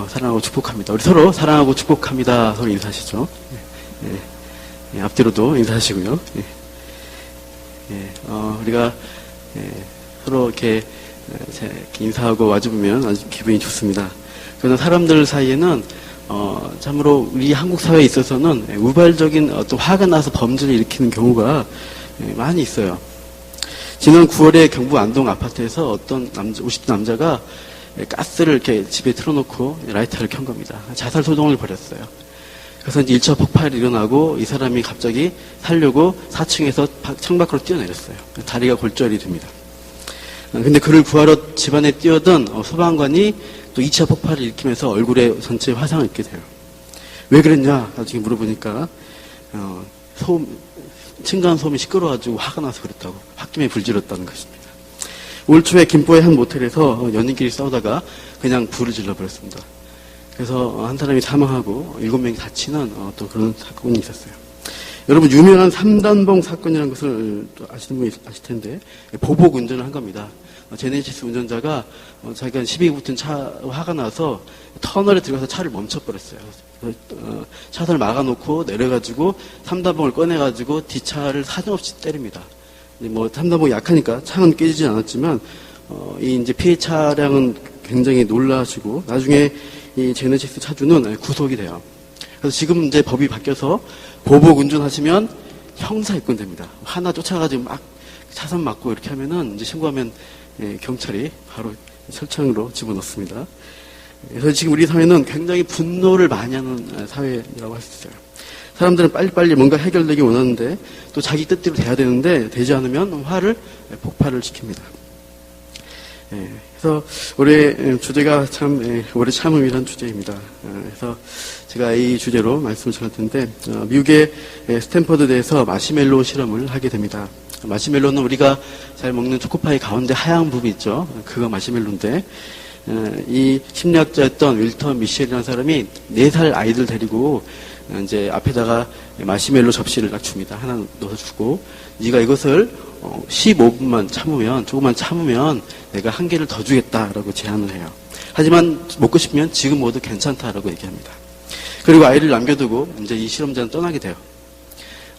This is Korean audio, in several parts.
사랑하고 축복합니다. 우리 서로 사랑하고 축복합니다. 서로 인사하시죠. 앞뒤로도 인사하시고요. 우리가 서로 이렇게 인사하고 와주면 아주 기분이 좋습니다. 그래서 사람들 사이에는 참으로 우리 한국 사회에 있어서는 우발적인 어떤 화가 나서 범죄를 일으키는 경우가 많이 있어요. 지난 9월에 경북 안동 아파트에서 어떤 50대 남자가 가스를 이렇게 집에 틀어놓고 라이터를 켠 겁니다. 자살 소동을 벌였어요. 그래서 이제 1차 폭발이 일어나고 이 사람이 갑자기 살려고 4층에서 창밖으로 뛰어내렸어요. 다리가 골절이 됩니다. 근데 그를 구하러 집안에 뛰어든 소방관이 또 2차 폭발을 일으키면서 얼굴에 전체에 화상을 입게 돼요. 왜 그랬냐? 나중에 물어보니까 층간소음이 시끄러워가지고 화가 나서 그랬다고, 홧김에 불질렀다는 것입니다. 올 초에 김포의 한 모텔에서 연인끼리 싸우다가 그냥 불을 질러버렸습니다. 그래서 한 사람이 사망하고 7명이 다치는 또 그런 사건이 있었어요. 여러분, 유명한 3단봉 사건이라는 것을 또 아시는 분이 아실 텐데, 보복 운전을 한 겁니다. 제네시스 운전자가 자기가 시비 붙은 차 화가 나서 터널에 들어가서 차를 멈춰버렸어요. 차선을 막아놓고 내려가지고 3단봉을 꺼내가지고 뒷차를 사정없이 때립니다. 뭐 3단봉이 약하니까 차는 깨지진 않았지만 이 이제 피해 차량은 굉장히 놀라시고 나중에 이 제네시스 차주는 구속이 돼요. 그래서 지금 이제 법이 바뀌어서 보복 운전하시면 형사 입건됩니다. 하나 쫓아가지고 막 차선 막고 이렇게 하면은 이제 신고하면 경찰이 바로 철창으로 집어넣습니다. 그래서 지금 우리 사회는 굉장히 분노를 많이 하는 사회라고 할 수 있어요. 사람들은 빨리빨리 뭔가 해결되기 원하는데 또 자기 뜻대로 돼야 되는데 되지 않으면 화를 폭발을 시킵니다. 그래서 올해 주제가 참 올해 참음이라는 주제입니다. 그래서 제가 이 주제로 말씀을 전할 텐데 미국의 스탠퍼드대에서 마시멜로 실험을 하게 됩니다. 마시멜로는 우리가 잘 먹는 초코파이 가운데 하얀 부분 있죠. 그거 마시멜로인데 이 심리학자였던 윌턴 미셸이라는 사람이 4살 아이들 데리고 이제 앞에다가 마시멜로 접시를 딱 줍니다. 하나 넣어주고 네가 이것을 15분만 참으면, 조금만 참으면 내가 한 개를 더 주겠다라고 제안을 해요. 하지만 먹고 싶으면 지금 먹어도 괜찮다라고 얘기합니다. 그리고 아이를 남겨두고 이제 이 실험자는 떠나게 돼요.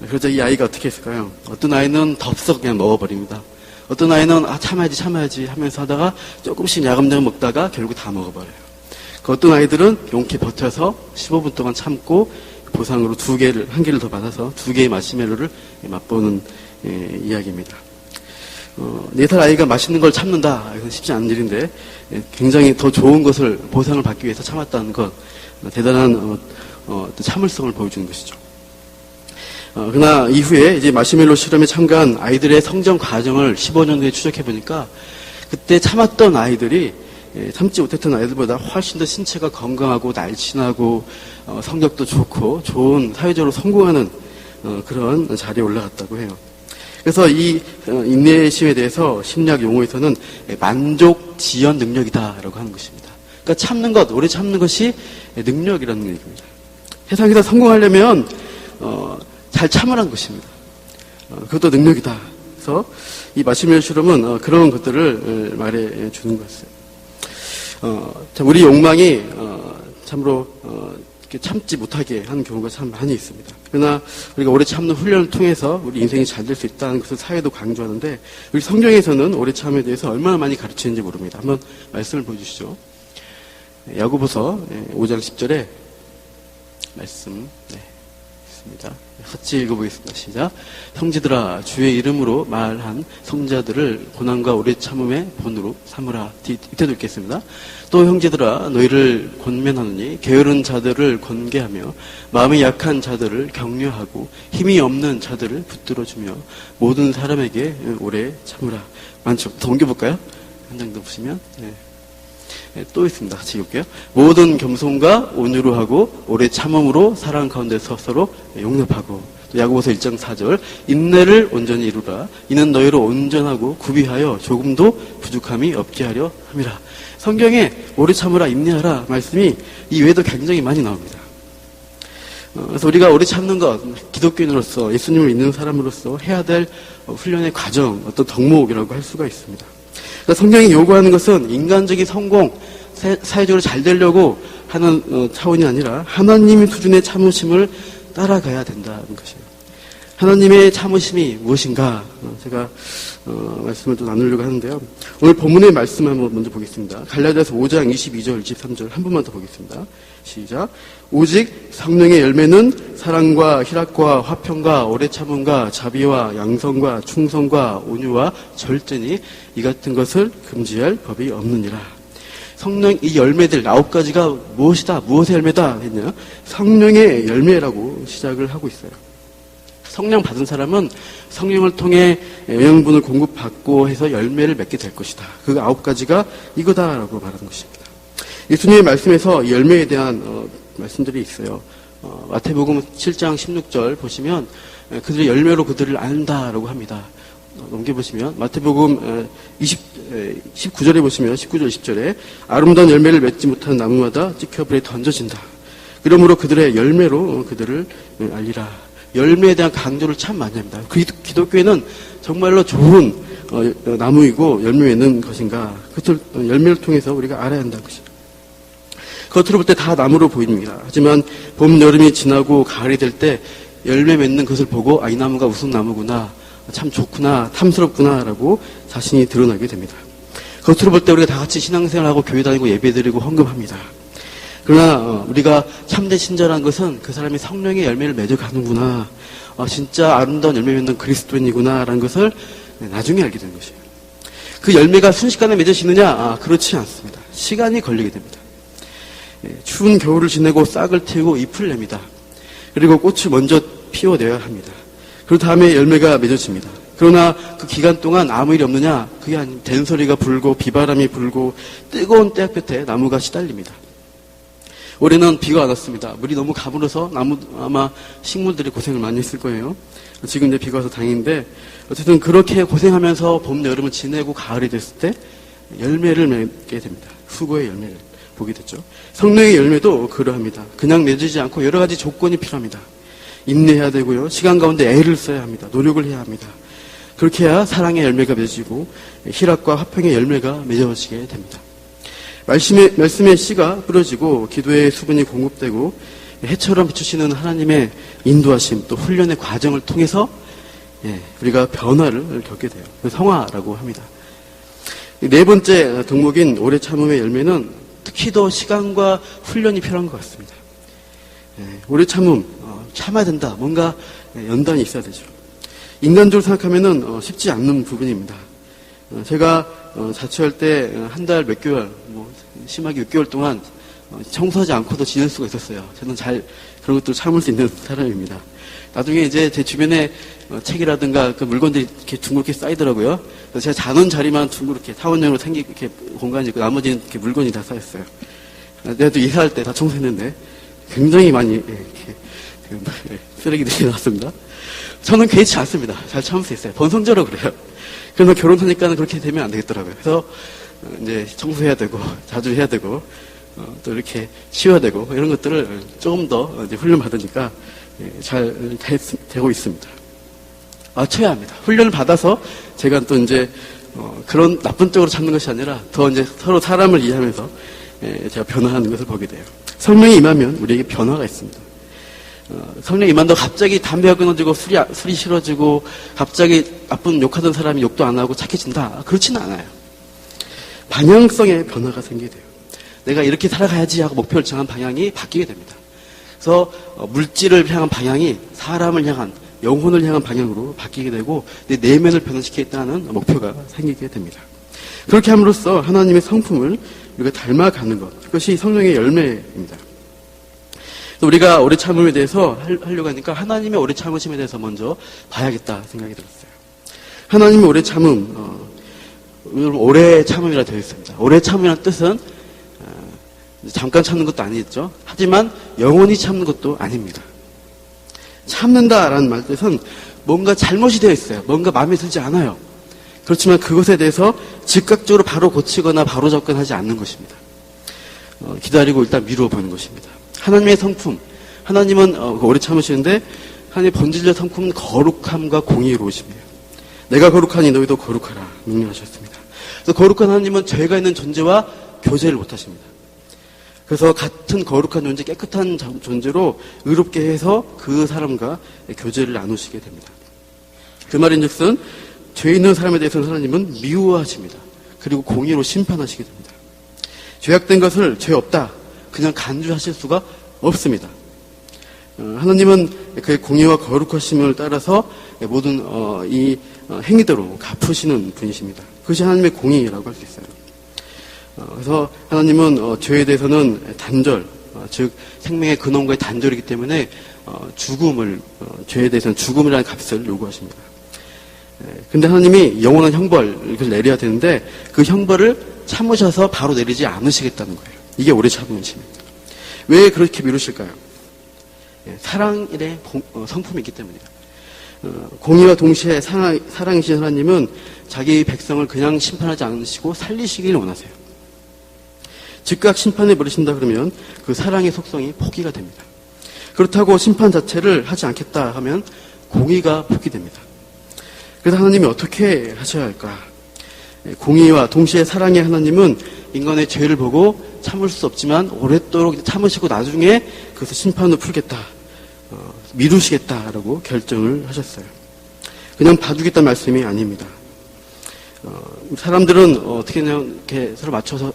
그러자 이 아이가 어떻게 했을까요? 어떤 아이는 덥석 그냥 먹어버립니다. 어떤 아이는 참아야지 하면서 하다가 조금씩 야금야금 먹다가 결국 다 먹어버려요. 그 어떤 아이들은 용케 버텨서 15분 동안 참고 보상으로 한 개를 더 받아서 2개의 마시멜로를 맛보는 이야기입니다. 4살 아이가 맛있는 걸 참는다. 이건 쉽지 않은 일인데 굉장히 더 좋은 것을 보상을 받기 위해서 참았다는 것, 대단한 참을성을 보여주는 것이죠. 그러나 이후에 이제 마시멜로 실험에 참가한 아이들의 성장 과정을 15년 후에 추적해보니까 그때 참았던 아이들이 참지 못했던 아이들보다 훨씬 더 신체가 건강하고 날씬하고 성격도 좋고 좋은 사회적으로 성공하는 그런 자리에 올라갔다고 해요. 그래서 이 인내심에 대해서 심리학 용어에서는 만족 지연 능력이다라고 하는 것입니다. 그러니까 참는 것, 오래 참는 것이 능력이라는 얘기입니다. 세상에서 성공하려면 잘 참으라는 것입니다. 그것도 능력이다. 그래서 이 마시멜로 실험은 그런 것들을 말해 주는 것이에요. 우리 욕망이 참으로 이렇게 참지 못하게 하는 경우가 참 많이 있습니다. 그러나 우리가 오래 참는 훈련을 통해서 우리 인생이 잘 될 수 있다는 것을 사회도 강조하는데 우리 성경에서는 오래 참에 대해서 얼마나 많이 가르치는지 모릅니다. 한번 말씀을 보여주시죠. 야고보서 5장 10절에 말씀 있습니다. 같이 읽어보겠습니다. 시작. 형제들아 주의 이름으로 말한 성자들을 고난과 오래 참음의 본으로 삼으라. 이때도 읽겠습니다. 또 형제들아 너희를 권면하노니 게으른 자들을 권계하며 마음이 약한 자들을 격려하고 힘이 없는 자들을 붙들어주며 모든 사람에게 오래 참으라. 많죠? 더 옮겨볼까요? 한 장 더 보시면 또 있습니다. 같이 읽을게요. 모든 겸손과 온유로 하고 오래 참음으로 사랑 가운데서 서로 용납하고 또 야고보서 1장 4절 인내를 온전히 이루라. 이는 너희로 온전하고 구비하여 조금도 부족함이 없게 하려 함이라. 성경에 오래 참으라, 인내하라 말씀이 이 외에도 굉장히 많이 나옵니다. 그래서 우리가 오래 참는 것, 기독교인으로서 예수님을 믿는 사람으로서 해야 될 훈련의 과정, 어떤 덕목이라고 할 수가 있습니다. 성경이 요구하는 것은 인간적인 성공, 사회적으로 잘 되려고 하는 차원이 아니라 하나님 수준의 참으심을 따라가야 된다는 것이에요. 하나님의 참으심이 무엇인가 제가 말씀을 또 나누려고 하는데요. 오늘 본문의 말씀 한번 먼저 보겠습니다. 갈라디아서 5장 22절 23절 한 번만 더 보겠습니다. 시작. 오직 성령의 열매는 사랑과 희락과 화평과 오래 참음과 자비와 양성과 충성과 온유와 절제니 이 같은 것을 금지할 법이 없느니라. 성령 이 열매들 9가지가 무엇이다 무엇의 열매다 했냐? 성령의 열매라고 시작을 하고 있어요. 성령 받은 사람은 성령을 통해 영양분을 공급받고 해서 열매를 맺게 될 것이다. 그 9가지가 이거다라고 말하는 것입니다. 예수님의 말씀에서 열매에 대한 말씀들이 있어요. 마태복음 7장 16절 보시면 그들의 열매로 그들을 안다라고 합니다. 넘겨보시면 마태복음 19절에 보시면 19절 20절에 아름다운 열매를 맺지 못한 나무마다 찍혀 불에 던져진다. 그러므로 그들의 열매로 그들을 알리라. 열매에 대한 강조를 참 많이 합니다. 기독교에는 정말로 좋은 나무이고 열매 맺는 것인가 그것을 열매를 통해서 우리가 알아야 한다는 것입니다. 겉으로 볼 때 다 나무로 보입니다. 하지만 봄, 여름이 지나고 가을이 될 때 열매 맺는 것을 보고 이 나무가 무슨 나무구나 참 좋구나 탐스럽구나 라고 자신이 드러나게 됩니다. 겉으로 볼 때 우리가 다 같이 신앙생활하고 교회 다니고 예배드리고 헌금합니다. 그러나 우리가 참된 신자라는 것은 그 사람이 성령의 열매를 맺어가는구나 진짜 아름다운 열매 맺는 그리스도인이구나 라는 것을 나중에 알게 되는 것이에요. 그 열매가 순식간에 맺어지느냐? 그렇지 않습니다. 시간이 걸리게 됩니다. 추운 겨울을 지내고 싹을 틔우고 잎을 냅니다. 그리고 꽃을 먼저 피워내야 합니다. 그 다음에 열매가 맺어집니다. 그러나 그 기간 동안 아무 일이 없느냐? 그게 아닌 된소리가 불고 비바람이 불고 뜨거운 떼약볕에 나무가 시달립니다. 올해는 비가 안 왔습니다. 물이 너무 가물어서 아마 식물들이 고생을 많이 했을 거예요. 지금 이제 비가 와서 다행인데 어쨌든 그렇게 고생하면서 봄, 여름을 지내고 가을이 됐을 때 열매를 맺게 됩니다. 수고의 열매를 보게 됐죠. 성령의 열매도 그러합니다. 그냥 맺지 않고 여러 가지 조건이 필요합니다. 인내해야 되고요. 시간 가운데 애를 써야 합니다. 노력을 해야 합니다. 그렇게 해야 사랑의 열매가 맺어지고 희락과 화평의 열매가 맺어지게 됩니다. 말씀의 씨가 뿌려지고 기도의 수분이 공급되고 해처럼 비추시는 하나님의 인도하심 또 훈련의 과정을 통해서 우리가 변화를 겪게 돼요. 성화라고 합니다. 네 번째 덕목인 오래 참음의 열매는 특히 더 시간과 훈련이 필요한 것 같습니다. 오래 참음, 참아야 된다. 뭔가 연단이 있어야 되죠. 인간적으로 생각하면은 쉽지 않는 부분입니다. 제가 자취할 때 한 달 몇 개월, 심하게 6개월 동안 청소하지 않고도 지낼 수가 있었어요. 저는 잘 그런 것들을 참을 수 있는 사람입니다. 나중에 이제 제 주변에 책이라든가 그 물건들이 이렇게 둥그렇게 쌓이더라고요. 그래서 제가 자는 자리만 둥그렇게 타원형으로 이렇게 공간이 있고 나머지는 이렇게 물건이 다 쌓였어요. 내가 또 이사할 때 다 청소했는데 굉장히 많이 이렇게 쓰레기들이 나왔습니다. 저는 개의치 않습니다. 잘 참을 수 있어요. 본성적으로 그래요. 그래서 결혼하니까는 그렇게 되면 안 되겠더라고요. 그래서 이제 청소해야 되고 자주 해야 되고 또 이렇게 치워야 되고 이런 것들을 조금 더 이제 훈련 받으니까 잘 되고 있습니다. 맞춰야 합니다. 훈련을 받아서 제가 또 이제 그런 나쁜 쪽으로 찾는 것이 아니라 더 이제 서로 사람을 이해하면서 제가 변화하는 것을 보게 돼요. 성령이 임하면 우리에게 변화가 있습니다. 성령이 임한다고 갑자기 담배가 끊어지고 술이 싫어지고 갑자기 나쁜 욕하던 사람이 욕도 안 하고 착해진다. 그렇지는 않아요. 방향성의 변화가 생기게 돼요. 내가 이렇게 살아가야지 하고 목표를 정한 방향이 바뀌게 됩니다. 그래서 물질을 향한 방향이 사람을 향한 영혼을 향한 방향으로 바뀌게 되고 내 내면을 변화시키겠다는 목표가 생기게 됩니다. 그렇게 함으로써 하나님의 성품을 우리가 닮아가는 것, 그것이 성령의 열매입니다. 우리가 오래 참음에 대해서 하려고 하니까 하나님의 오래 참으심에 대해서 먼저 봐야겠다 생각이 들었어요. 하나님의 오래 참음, 오래 참음이라 되어 있습니다. 오래 참음이라는 뜻은 잠깐 참는 것도 아니겠죠. 하지만 영원히 참는 것도 아닙니다. 참는다라는 말 뜻은 뭔가 잘못이 되어 있어요. 뭔가 마음에 들지 않아요. 그렇지만 그것에 대해서 즉각적으로 바로 고치거나 바로 접근하지 않는 것입니다. 기다리고 일단 미루어 보는 것입니다. 하나님의 성품, 하나님은 오래 참으시는데 하나님의 본질적 성품은 거룩함과 공의로우심이에요. 내가 거룩하니 너희도 거룩하라 명령하셨습니다. 그래서 거룩한 하나님은 죄가 있는 존재와 교제를 못하십니다. 그래서 같은 거룩한 존재, 깨끗한 존재로 의롭게 해서 그 사람과 교제를 나누시게 됩니다. 그 말인즉슨 죄 있는 사람에 대해서는 하나님은 미워하십니다. 그리고 공의로 심판하시게 됩니다. 죄악된 것을 죄 없다 그냥 간주하실 수가 없습니다. 하나님은 그의 공의와 거룩하심을 따라서 모든 이 행위대로 갚으시는 분이십니다. 그것이 하나님의 공의라고 할 수 있어요. 그래서 하나님은 죄에 대해서는 단절, 즉 생명의 근원과의 단절이기 때문에 죽음을, 죄에 대해서는 죽음이라는 값을 요구하십니다. 근데 하나님이 영원한 형벌을 내려야 되는데 그 형벌을 참으셔서 바로 내리지 않으시겠다는 거예요. 이게 오래 참으심입니다. 왜 그렇게 미루실까요? 사랑의 성품이 있기 때문이에요. 공의와 동시에 사랑이신 하나님은 자기 백성을 그냥 심판하지 않으시고 살리시길 원하세요. 즉각 심판해 버리신다 그러면 그 사랑의 속성이 포기가 됩니다. 그렇다고 심판 자체를 하지 않겠다 하면 공의가 포기됩니다. 그래서 하나님이 어떻게 하셔야 할까? 공의와 동시에 사랑의 하나님은 인간의 죄를 보고 참을 수 없지만 오랫도록 참으시고 나중에 그것을 심판으로 풀겠다, 미루시겠다라고 결정을 하셨어요. 그냥 봐주겠다는 말씀이 아닙니다. 사람들은 어떻게 그냥 이렇게 서로 맞춰서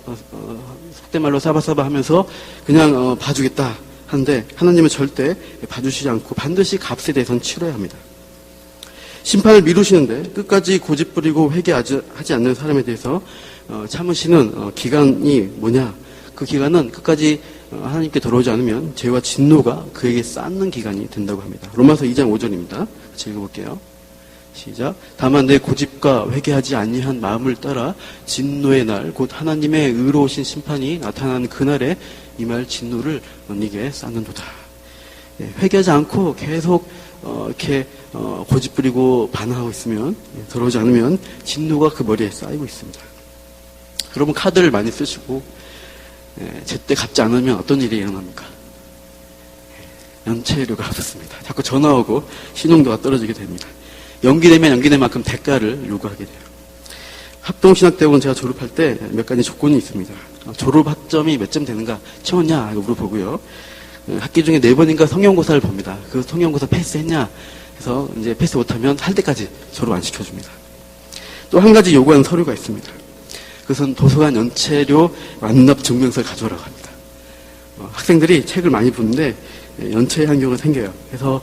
속된 말로 사바사바 하면서 그냥 봐주겠다 하는데 하나님은 절대 봐주시지 않고 반드시 값에 대해서는 치러야 합니다. 심판을 미루시는데 끝까지 고집부리고 회개하지 않는 사람에 대해서 참으시는 기간이 뭐냐? 그 기간은 끝까지 하나님께 돌아오지 않으면 죄와 진노가 그에게 쌓는 기간이 된다고 합니다. 로마서 2장 5절입니다. 같이 읽어볼게요. 시작. 다만 내 고집과 회개하지 아니한 마음을 따라 진노의 날 곧 하나님의 의로우신 심판이 나타난 그날에 임할 진노를 너에게 쌓는도다. 회개하지 않고 계속 이렇게 고집부리고 반항하고 있으면, 돌아오지 않으면 진노가 그 머리에 쌓이고 있습니다. 여러분 카드를 많이 쓰시고 제때 갚지 않으면 어떤 일이 일어납니까? 연체료가 붙습니다. 자꾸 전화 오고 신용도가 떨어지게 됩니다. 연기되면 연기된 만큼 대가를 요구하게 돼요. 합동신학대학원 제가 졸업할 때 몇 가지 조건이 있습니다. 졸업 학점이 몇 점 되는가 채웠냐 이거 물어보고요. 학기 중에 4번인가 성형고사를 봅니다. 그 성형고사 패스했냐 해서 이제 패스 못하면 할 때까지 졸업 안 시켜줍니다. 또 한 가지 요구하는 서류가 있습니다. 그것은 도서관 연체료 완납 증명서를 가져오라고 합니다. 학생들이 책을 많이 보는데 연체한 경우가 생겨요. 그래서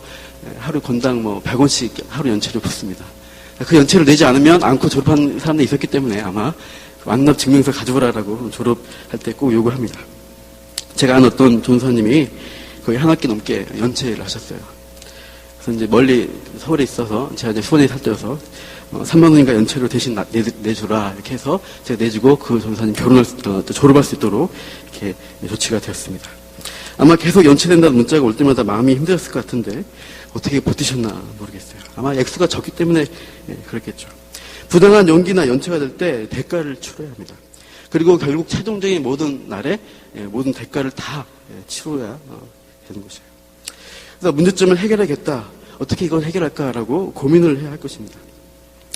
하루 건당 100원씩 하루 연체료 붙습니다. 그 연체를 내지 않으면 않고 졸업한 사람들이 있었기 때문에 아마 완납 증명서 가져오라라고 졸업할 때 꼭 요구합니다. 제가 아는 어떤 전사님이 거의 한 학기 넘게 연체를 하셨어요. 그래서 이제 멀리 서울에 있어서 제가 이제 수원에 살때여서 3만 원인가 연체료 대신 내주라 이렇게 해서 제가 내주고 그 전사님 졸업할 수 있도록 이렇게 조치가 되었습니다. 아마 계속 연체된다는 문자가 올 때마다 마음이 힘들었을 것 같은데 어떻게 버티셨나 모르겠어요. 아마 액수가 적기 때문에 그렇겠죠. 부당한 연기나 연체가 될 때 대가를 치러야 합니다. 그리고 결국 최종적인 모든 날에 모든 대가를 다 치러야 되는 것이에요. 그래서 문제점을 해결하겠다. 어떻게 이걸 해결할까라고 고민을 해야 할 것입니다.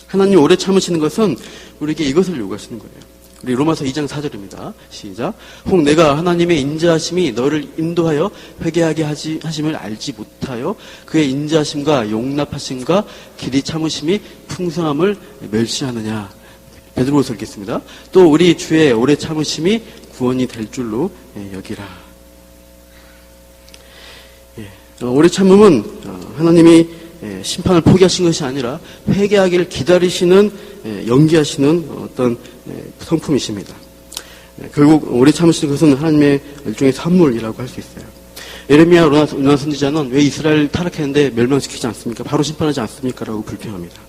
하나님 오래 참으시는 것은 우리에게 이것을 요구하시는 거예요. 우리 로마서 2장 4절입니다. 시작. 혹 내가 하나님의 인자하심이 너를 인도하여 회개하게 하심을 알지 못하여 그의 인자하심과 용납하심과 길이 참으심이 풍성함을 멸시하느냐. 베드로후서 읽겠습니다. 또 우리 주의 오래 참으심이 구원이 될 줄로 여기라. 오래 참음은 하나님이 심판을 포기하신 것이 아니라 회개하기를 기다리시는 연기하시는 어떤 성품이십니다. 결국 오래 참으시는 것은 하나님의 일종의 선물이라고 할 수 있어요. 예레미야 요나 선지자는 왜 이스라엘 타락했는데 멸망시키지 않습니까? 바로 심판하지 않습니까? 라고 불평합니다.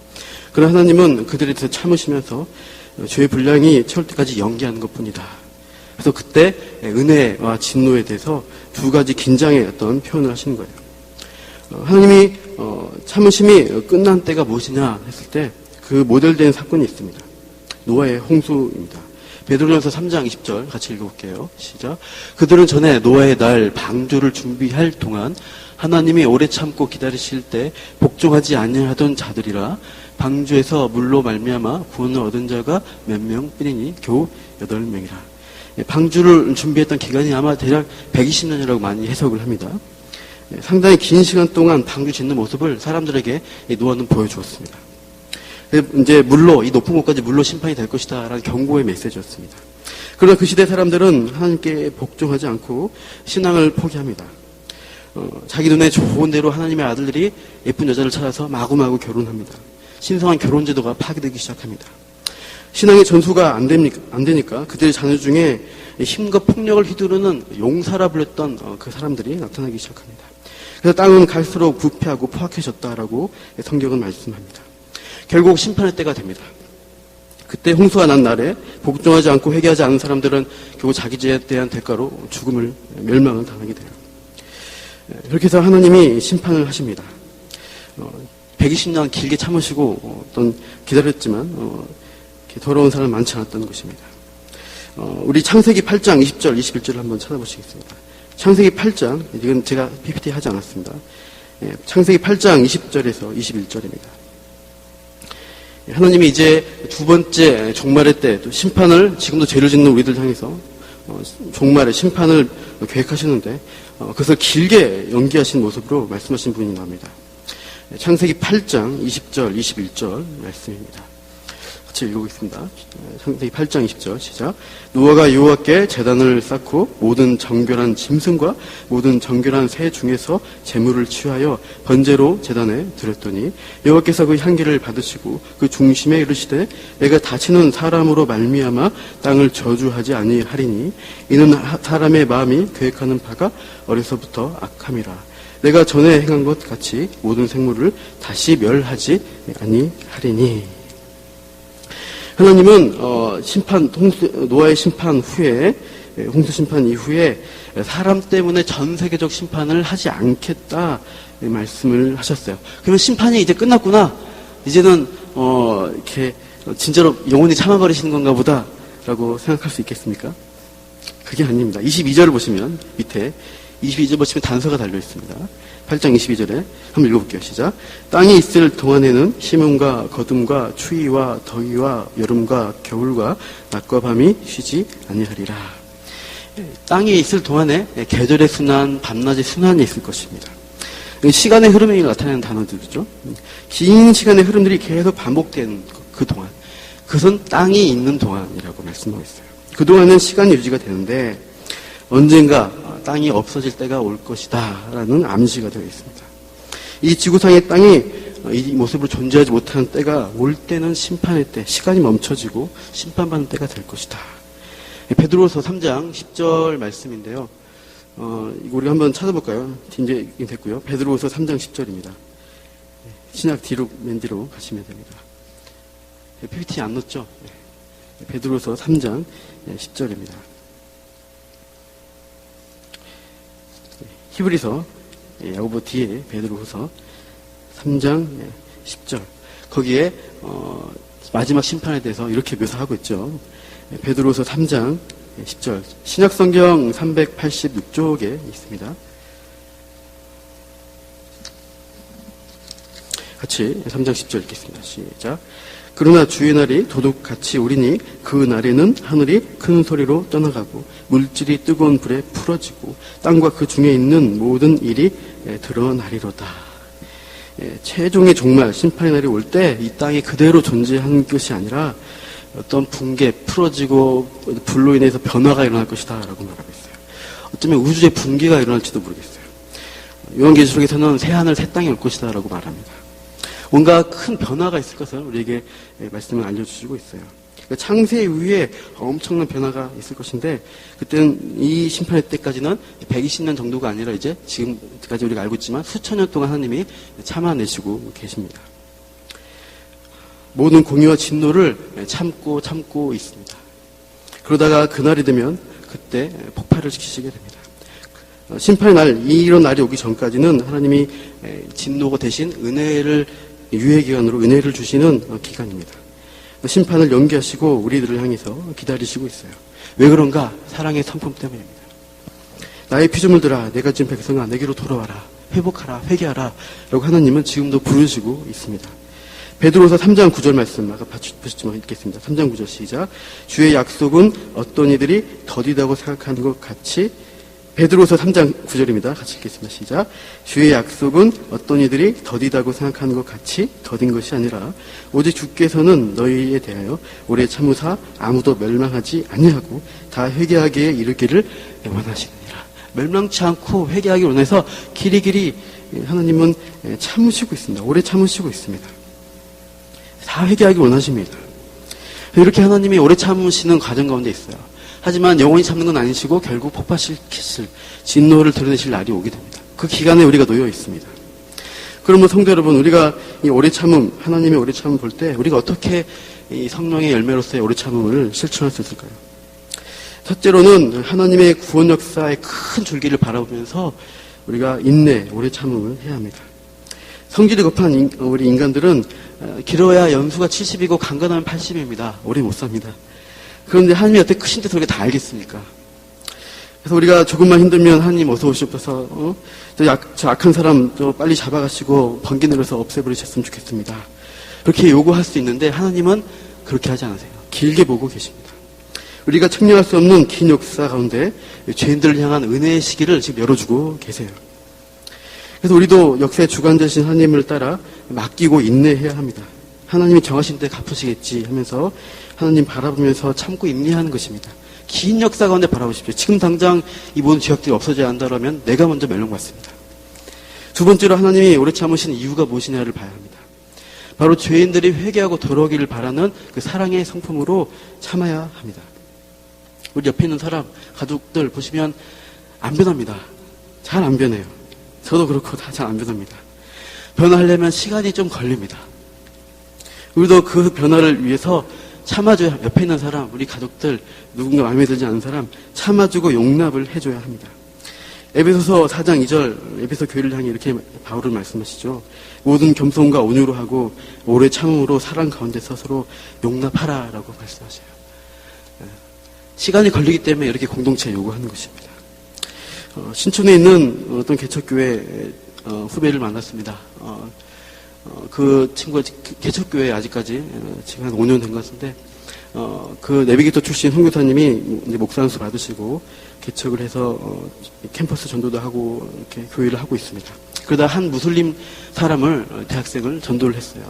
그러나 하나님은 그들에 대해서 참으시면서 죄의 분량이 채울 때까지 연기하는 것뿐이다. 그래서 그때 은혜와 진노에 대해서 두 가지 긴장의 어떤 표현을 하시는 거예요. 하나님이 참으심이 끝난 때가 무엇이냐 했을 때 그 모델된 사건이 있습니다. 노아의 홍수입니다. 베드로전서 3장 20절 같이 읽어볼게요. 시작. 그들은 전에 노아의 날 방주를 준비할 동안 하나님이 오래 참고 기다리실 때 복종하지 아니하던 자들이라 방주에서 물로 말미암아 구원을 얻은 자가 몇 명뿐이니 겨우 8명이라. 방주를 준비했던 기간이 아마 대략 120년이라고 많이 해석을 합니다. 상당히 긴 시간 동안 방주 짓는 모습을 사람들에게 노아는 보여주었습니다. 이제 물로, 이 높은 곳까지 물로 심판이 될 것이다 라는 경고의 메시지였습니다. 그러나 그 시대 사람들은 하나님께 복종하지 않고 신앙을 포기합니다. 자기 눈에 좋은 대로 하나님의 아들들이 예쁜 여자를 찾아서 마구마구 결혼합니다. 신성한 결혼 제도가 파괴되기 시작합니다. 신앙의 전수가 안 되니까 그들의 자녀 중에 힘과 폭력을 휘두르는 용사라 불렸던 그 사람들이 나타나기 시작합니다. 그래서 땅은 갈수록 부패하고 포악해졌다라고 성경은 말씀합니다. 결국 심판의 때가 됩니다. 그때 홍수가 난 날에 복종하지 않고 회개하지 않은 사람들은 결국 자기 죄에 대한 대가로 죽음을, 멸망을 당하게 돼요. 그렇게 해서 하나님이 심판을 하십니다. 120년 길게 참으시고 어떤 기다렸지만 더러운 사람 많지 않았던 것입니다. 우리 창세기 8장 20절, 21절을 한번 찾아보시겠습니다. 창세기 8장, 이건 제가 PPT 하지 않았습니다. 창세기 8장 20절에서 21절입니다. 하나님이 이제 두 번째 종말의 때, 또 심판을, 지금도 죄를 짓는 우리들 향해서 종말의 심판을 계획하시는데 그것을 길게 연기하신 모습으로 말씀하신 분이 나옵니다. 창세기 8장 20절, 21절 말씀입니다. 같이 읽어보겠습니다. 창세기 8장 20절 시작. 노아가 여호와께 제단을 쌓고 모든 정결한 짐승과 모든 정결한 새 중에서 제물을 취하여 번제로 제단에 드렸더니 여호와께서 그 향기를 받으시고 그 중심에 이르시되 내가 다치는 사람으로 말미암아 땅을 저주하지 아니하리니 이는 사람의 마음이 계획하는 바가 어려서부터 악함이라. 내가 전에 행한 것 같이 모든 생물을 다시 멸하지 아니하리니. 하나님은 노아의 심판 후에, 홍수 심판 이후에 사람 때문에 전 세계적 심판을 하지 않겠다 말씀을 하셨어요. 그러면 심판이 이제 끝났구나. 이제는 이렇게 진짜로 영원히 참아버리시는 건가 보다라고 생각할 수 있겠습니까? 그게 아닙니다. 22절을 보시면 밑에 22절 보시면 단서가 달려 있습니다. 8장 22절에 한번 읽어볼게요. 시작. 땅이 있을 동안에는 심음과 거둠과 추위와 더위와 여름과 겨울과 낮과 밤이 쉬지 아니하리라. 땅이 있을 동안에 계절의 순환, 밤낮의 순환이 있을 것입니다. 시간의 흐름이 나타내는 단어들이죠. 긴 시간의 흐름들이 계속 반복되는 그 동안, 그것은 땅이 있는 동안이라고 말씀하고 있어요. 그동안은 시간이 유지가 되는데 언젠가 땅이 없어질 때가 올 것이다 라는 암시가 되어 있습니다. 이 지구상의 땅이 이 모습으로 존재하지 못하는 때가 올 때는 심판의 때, 시간이 멈춰지고 심판받는 때가 될 것이다. 베드로서 3장 10절 말씀인데요. 이거 우리가 한번 찾아볼까요? 이제 됐고요. 베드로서 3장 10절입니다. 신약 뒤로, 맨 뒤로 가시면 됩니다. PPT 안 넣었죠? 베드로서 3장 10절입니다. 히브리서 야고보 뒤에 베드로후서 3장 10절 거기에 마지막 심판에 대해서 이렇게 묘사하고 있죠. 베드로후서 3장 10절 신약성경 386쪽에 있습니다. 같이 3장 10절 읽겠습니다. 시작. 그러나 주의 날이 도둑같이 오리니 그 날에는 하늘이 큰 소리로 떠나가고 물질이 뜨거운 불에 풀어지고 땅과 그 중에 있는 모든 일이 드러나리로다. 최종의 종말 심판의 날이 올 때 이 땅이 그대로 존재하는 것이 아니라 어떤 붕괴, 풀어지고 불로 인해서 변화가 일어날 것이다 라고 말하고 있어요. 어쩌면 우주의 붕괴가 일어날지도 모르겠어요. 요한계시록에서는 새 하늘 새 땅이 올 것이다 라고 말합니다. 뭔가 큰 변화가 있을 것을 우리에게 말씀을 알려주시고 있어요. 그러니까 창세 이후에 엄청난 변화가 있을 것인데 그때는 이 심판의 때까지는 120년 정도가 아니라 이제 지금까지 우리가 알고 있지만 수천 년 동안 하나님이 참아내시고 계십니다. 모든 공의와 진노를 참고 있습니다. 그러다가 그날이 되면 그때 폭발을 시키시게 됩니다. 심판의 날, 이런 날이 오기 전까지는 하나님이 진노가 대신 은혜를 유예기간으로 은혜를 주시는 기간입니다. 심판을 연기하시고 우리들을 향해서 기다리시고 있어요. 왜 그런가? 사랑의 성품 때문입니다. 나의 피조물들아 내가 지은 백성아 내게로 돌아와라. 회복하라. 회개하라. 라고 하나님은 지금도 부르시고 있습니다. 베드로서 3장 9절 말씀 아까 보셨지만 읽겠습니다. 3장 9절 시작. 주의 약속은 어떤 이들이 더디다고 생각하는 것 같이 베드로서 3장 9절입니다. 같이 읽겠습니다. 시작. 주의 약속은 어떤 이들이 더디다고 생각하는 것 같이 더딘 것이 아니라 오직 주께서는 너희에 대하여 오래 참으사 아무도 멸망하지 아니하고 다 회개하기에 이르기를 원하시느니라. 멸망치 않고 회개하기 원해서 길이길이 하나님은 참으시고 있습니다. 오래 참으시고 있습니다. 다 회개하기 원하십니다. 이렇게 하나님이 오래 참으시는 과정 가운데 있어요. 하지만 영원히 참는 건 아니시고 결국 폭발시키실 진노를 드러내실 날이 오게 됩니다. 그 기간에 우리가 놓여 있습니다. 그러면 성도 여러분, 우리가 이 오래 참음, 하나님의 오래 참음 볼 때 우리가 어떻게 이 성령의 열매로서의 오래 참음을 실천할 수 있을까요? 첫째로는 하나님의 구원 역사의 큰 줄기를 바라보면서 우리가 인내, 오래 참음을 해야 합니다. 성질이 급한 우리 인간들은 길어야 연수가 70이고 강건하면 80입니다. 오래 못 삽니다. 그런데 하나님이 어떻게 크신 데서 우리가 다 알겠습니까? 그래서 우리가 조금만 힘들면 하나님 어서 오시옵소서, 저 악한 사람 저 빨리 잡아가시고 번개 내려서 없애버리셨으면 좋겠습니다. 그렇게 요구할 수 있는데 하나님은 그렇게 하지 않으세요. 길게 보고 계십니다. 우리가 측량할 수 없는 긴 역사 가운데 죄인들을 향한 은혜의 시기를 지금 열어주고 계세요. 그래서 우리도 역사의 주관자신 하나님을 따라 맡기고 인내해야 합니다. 하나님이 정하신 때 갚으시겠지 하면서 하나님 바라보면서 참고 인내하는 것입니다. 긴 역사 가운데 바라보십시오. 지금 당장 이 모든 죄악들이 없어져야 한다면 내가 먼저 멸망받습니다. 두 번째로 하나님이 오래 참으신 이유가 무엇이냐를 봐야 합니다. 바로 죄인들이 회개하고 돌아오기를 바라는 그 사랑의 성품으로 참아야 합니다. 우리 옆에 있는 사람, 가족들 보시면 안 변합니다. 잘 안 변해요. 저도 그렇고 다 잘 안 변합니다. 변화하려면 시간이 좀 걸립니다. 우리도 그 변화를 위해서 참아줘야, 옆에 있는 사람, 우리 가족들, 누군가 마음에 들지 않는 사람 참아주고 용납을 해줘야 합니다. 에베소서 4장 2절, 에베소 교회를 향해 이렇게 바울은 말씀하시죠. 모든 겸손과 온유로 하고 오래 참음으로 사랑 가운데서 서로 용납하라라고 말씀하셔요. 시간이 걸리기 때문에 이렇게 공동체 요구하는 것입니다. 신촌에 있는 어떤 개척교회 후배를 만났습니다. 그 친구가 개척교회에 아직까지 지금 한 5년 된 것 같은데, 그 내비게이터 출신 선교사님이 이제 목사 안수 받으시고 개척을 해서 캠퍼스 전도도 하고 이렇게 교회를 하고 있습니다. 그러다 한 무슬림 사람을, 대학생을 전도를 했어요.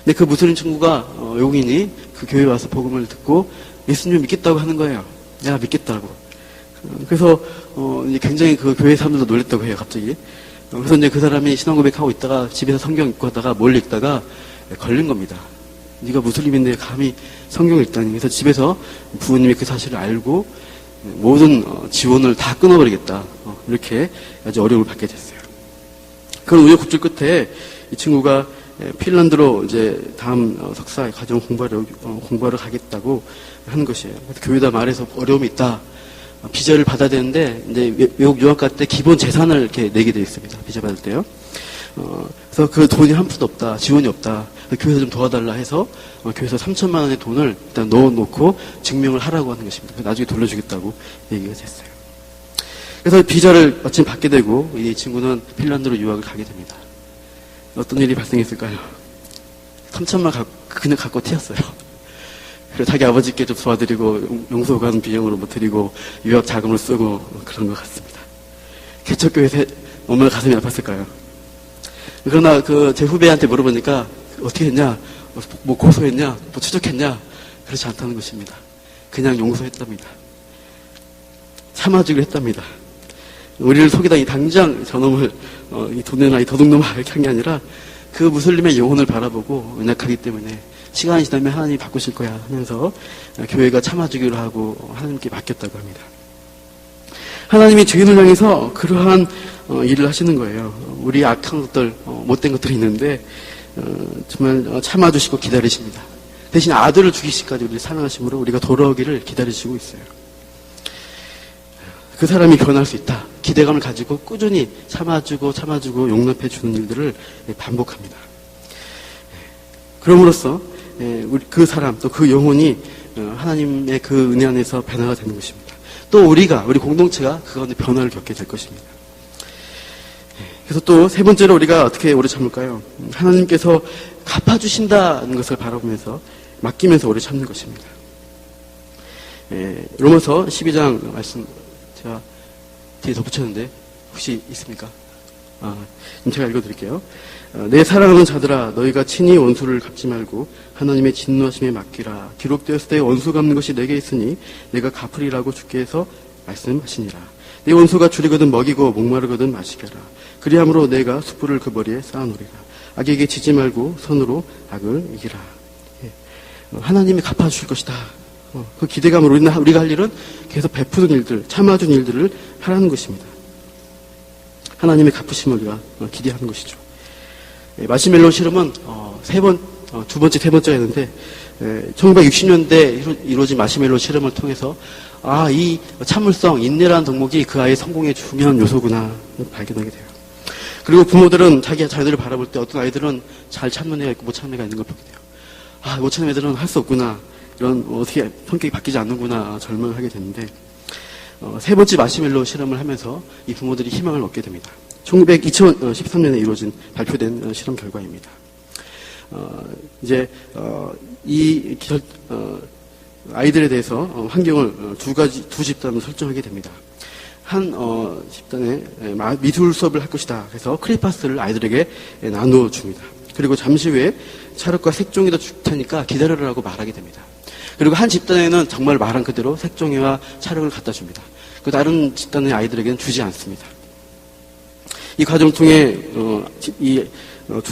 근데 그 무슬림 친구가 외국인이 그 교회에 와서 복음을 듣고 예수님을 믿겠다고 하는 거예요. 내가 믿겠다고. 그래서 이제 굉장히 그 교회 사람들도 놀랬다고 해요, 갑자기. 그래서 이제 그 사람이 신앙 고백하고 있다가 집에서 성경 읽고 하다가 몰래 읽다가 걸린 겁니다. 네가 무슬림인데 감히 성경을 읽다니. 그래서 집에서 부모님이 그 사실을 알고 모든 지원을 다 끊어버리겠다. 이렇게 아주 어려움을 받게 됐어요. 그런 우여곡절 끝에 이 친구가 핀란드로 이제 다음 석사 과정 공부하러 가겠다고 하는 것이에요. 그래서 교회에다 말해서 어려움이 있다. 비자를 받아야 되는데, 이제 외국 유학 갈 때 기본 재산을 이렇게 내게 되어 있습니다. 비자 받을 때요. 그래서 그 돈이 한 푼도 없다. 지원이 없다. 교회에서 좀 도와달라 해서, 교회에서 3천만 원의 돈을 일단 넣어놓고 증명을 하라고 하는 것입니다. 나중에 돌려주겠다고 얘기가 됐어요. 그래서 비자를 마침 받게 되고, 이 친구는 핀란드로 유학을 가게 됩니다. 어떤 일이 발생했을까요? 3천만 그냥 갖고 튀었어요. 그래서 자기 아버지께 좀 도와드리고 용서관 비용으로 뭐 드리고 유학 자금을 쓰고 그런 것 같습니다. 개척교회에 얼마나 가슴이 아팠을까요? 그러나 그 제 후배한테 물어보니까 어떻게 했냐, 뭐 고소했냐, 뭐 추적했냐, 그렇지 않다는 것입니다. 그냥 용서했답니다. 참아주기로 했답니다. 우리를 속이다니 당장 저놈을 이 돈 내놔, 이 도둑놈아 이렇게 한 게 아니라 그 무슬림의 영혼을 바라보고 연약하기 때문에 시간이 지나면 하나님이 바꾸실 거야 하면서 교회가 참아주기로 하고 하나님께 맡겼다고 합니다. 하나님이 죄인을 향해서 그러한 일을 하시는 거예요. 우리 악한 것들, 못된 것들이 있는데 정말 참아주시고 기다리십니다. 대신 아들을 죽이시기까지 우리를 사랑하심으로 우리가 돌아오기를 기다리시고 있어요. 그 사람이 변할 수 있다. 기대감을 가지고 꾸준히 참아주고 용납해주는 일들을 반복합니다. 그럼으로써 그 사람, 또 그 영혼이 하나님의 그 은혜 안에서 변화가 되는 것입니다. 또 우리 공동체가 그 가운데 변화를 겪게 될 것입니다. 그래서 또 세 번째로 우리가 어떻게 오래 참을까요? 하나님께서 갚아주신다는 것을 바라보면서 맡기면서 오래 참는 것입니다. 로마서 12장 말씀 제가 뒤에 덧붙였는데 혹시 있습니까? 제가 읽어드릴게요. 내 사랑하는 자들아 너희가 친히 원수를 갚지 말고 하나님의 진노하심에 맡기라. 기록되었을 때 원수 갚는 것이 내게 있으니 내가 갚으리라고 주께서 말씀하시니라. 내 원수가 줄이거든 먹이고 목마르거든 마시게 하라. 그리함으로 내가 숯불을 그 머리에 쌓아놓으리라. 악에게 지지 말고 선으로 악을 이기라. 하나님이 갚아주실 것이다. 그 기대감으로 우리가 할 일은 계속 베푸는 일들, 참아준 일들을 하라는 것입니다. 하나님의 갚으심을 우리가 기대하는 것이죠. 마시멜로 실험은 두 번째, 세 번째였는데 1960년대에 이루어진 마시멜로 실험을 통해서 이 참을성, 인내라는 덕목이 그 아이의 성공의 중요한 요소구나 발견하게 돼요. 그리고 부모들은 자기 자녀들을 바라볼 때 어떤 아이들은 잘 참는 애가 있고 못 참는 애가 있는 걸 보게 돼요. 못 참는 애들은 할 수 없구나. 이런 어떻게 성격이 바뀌지 않는구나 절망하게 되는데 세 번째 마시멜로 실험을 하면서 이 부모들이 희망을 얻게 됩니다. 2013년에 이루어진 발표된 실험 결과입니다. 아이들에 대해서 환경을 두 집단으로 설정하게 됩니다. 한 집단에 미술 수업을 할 것이다. 그래서 크레파스를 아이들에게 나누어 줍니다. 그리고 잠시 후에 찰흙과 색종이도 줄 테니까 기다려라고 말하게 됩니다. 그리고 한 집단에는 정말 말한 그대로 색종이와 찰흙을 갖다 줍니다. 그 다른 집단의 아이들에게는 주지 않습니다. 이 과정을 통해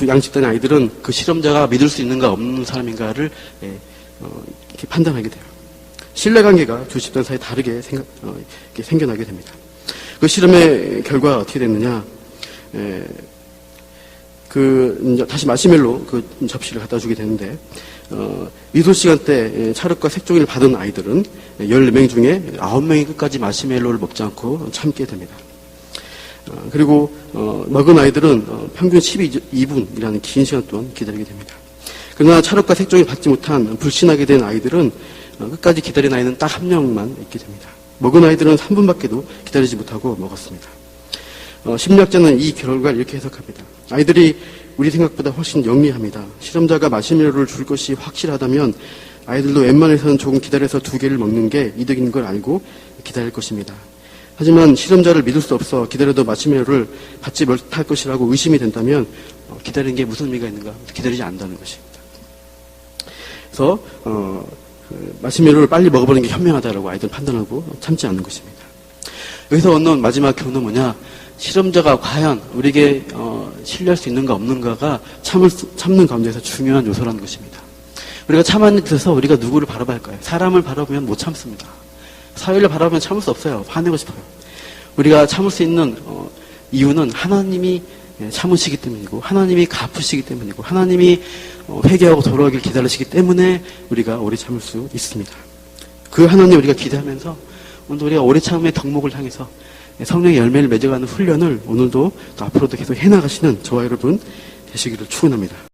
양 집단의 아이들은 그 실험자가 믿을 수 있는가 없는 사람인가를 이렇게 판단하게 돼요. 신뢰관계가 두 집단 사이에 다르게 생겨나게 됩니다. 그 실험의 결과가 어떻게 됐느냐? 다시 마시멜로 그 접시를 갖다 주게 되는데 미술 시간 때 찰흙과 색종이를 받은 아이들은 14명 중에 9명이 끝까지 마시멜로를 먹지 않고 참게 됩니다. 그리고 먹은 아이들은 평균 12분이라는 긴 시간 동안 기다리게 됩니다. 그러나 찰흙과 색종이 받지 못한 불신하게 된 아이들은 끝까지 기다린 아이는 딱 한 명만 있게 됩니다. 먹은 아이들은 3분밖에도 기다리지 못하고 먹었습니다. 심리학자는 이 결과를 이렇게 해석합니다. 아이들이 우리 생각보다 훨씬 영리합니다. 실험자가 마시멜로를 줄 것이 확실하다면 아이들도 웬만해서는 조금 기다려서 2개를 먹는 게 이득인 걸 알고 기다릴 것입니다. 하지만 실험자를 믿을 수 없어 기다려도 마시멜로를 받지 못할 것이라고 의심이 된다면 기다리는 게 무슨 의미가 있는가? 기다리지 않는다는 것입니다. 그래서 마시멜로를 빨리 먹어버리는 게 현명하다라고 아이들은 판단하고 참지 않는 것입니다. 여기서 얻는 마지막 교훈은 뭐냐? 실험자가 과연 우리에게 신뢰할 수 있는가 없는가가 참는 가운데서 중요한 요소라는 것입니다. 우리가 참는 데서 우리가 누구를 바라봐야 할까요? 사람을 바라보면 못 참습니다. 사회를 바라보면 참을 수 없어요. 화내고 싶어요. 우리가 참을 수 있는 이유는 하나님이 참으시기 때문이고 하나님이 갚으시기 때문이고 하나님이 회개하고 돌아오길 기다리시기 때문에 우리가 오래 참을 수 있습니다. 그 하나님 우리가 기대하면서 오늘 우리가 오래 참음의 덕목을 향해서 성령의 열매를 맺어가는 훈련을 오늘도 또 앞으로도 계속 해나가시는 저와 여러분 되시기를 축원합니다.